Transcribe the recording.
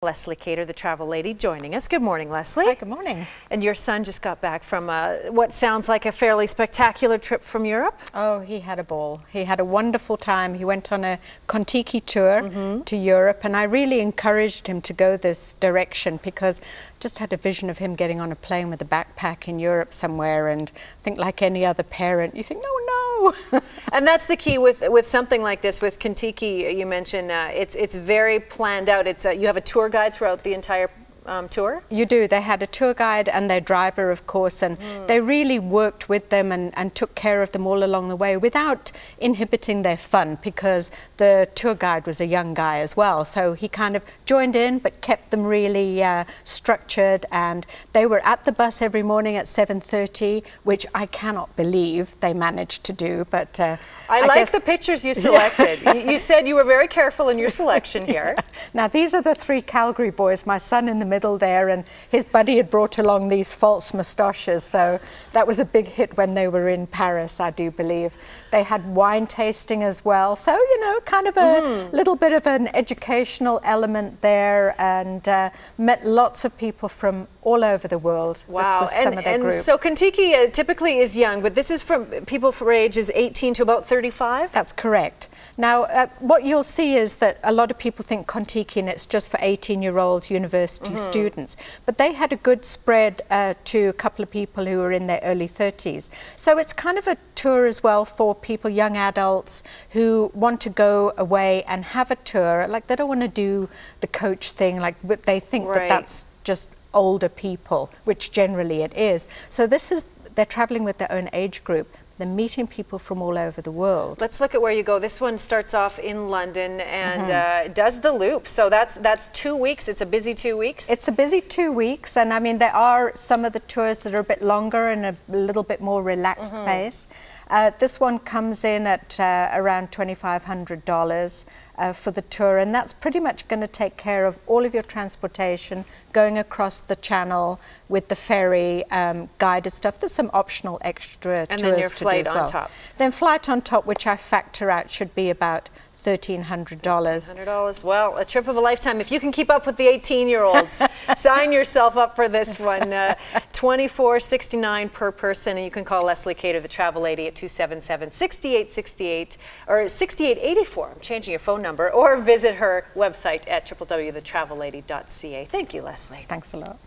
Lesley Keyter, the travel lady, joining us. Good morning, Lesley. Hi, good morning. And your son just got back from what sounds like a fairly spectacular trip from Europe. Oh, he had a ball. He had a wonderful time. He went on a Kon-Tiki tour to Europe, and I really encouraged him to go this direction because I just had a vision of him getting on a plane with a backpack in Europe somewhere, and I think like any other parent, you think, no. And that's the key with something like this. With Kon-Tiki, you mentioned it's very planned out. It's you have a tour guide throughout the entire tour? You do. They had a tour guide and their driver, of course, and they really worked with them and took care of them all along the way without inhibiting their fun, because the tour guide was a young guy as well. So he kind of joined in but kept them really structured, and they were at the bus every morning at 7:30, which I cannot believe they managed to do. But I like guess the pictures you selected. You said you were very careful in your selection here. Yeah. Now, these are the three Calgary boys, my son in the middle there, and his buddy had brought along these false moustaches, so that was a big hit when they were in Paris, I do believe. They had wine tasting as well, so you know, kind of a little bit of an educational element there, and met lots of people from all over the world. Wow. This was some of their group. So Kon-Tiki typically is young, but this is from people for ages 18 to about 35? That's correct. Now, what you'll see is that a lot of people think Kon-Tiki and it's just for 18-year-olds, university students, but they had a good spread to a couple of people who were in their early 30s. So it's kind of a tour as well for people, young adults, who want to go away and have a tour. Like, they don't want to do the coach thing, like they think that that's just older people, which generally it is. So they're traveling with their own age group. They're meeting people from all over the world. Let's look at where you go. This one starts off in London and does the loop. So that's 2 weeks. It's a busy 2 weeks. It's a busy 2 weeks, and I mean, there are some of the tours that are a bit longer and a little bit more relaxed pace. This one comes in at around $2,500 for the tour, and that's pretty much going to take care of all of your transportation, going across the channel with the ferry, guided stuff. There's some optional extra and tours then your to flight do as on well. top. Then flight on top, which I factor out, should be about $1,300. $1,300. Well, a trip of a lifetime. If you can keep up with the 18-year-olds, sign yourself up for this one. $24.69 per person, and you can call Lesley Keyter, the travel lady, at 277-6868 or 6884. I'm changing your phone number, or visit her website at www.thetravellady.ca. Thank you, Lesley. Thanks a lot.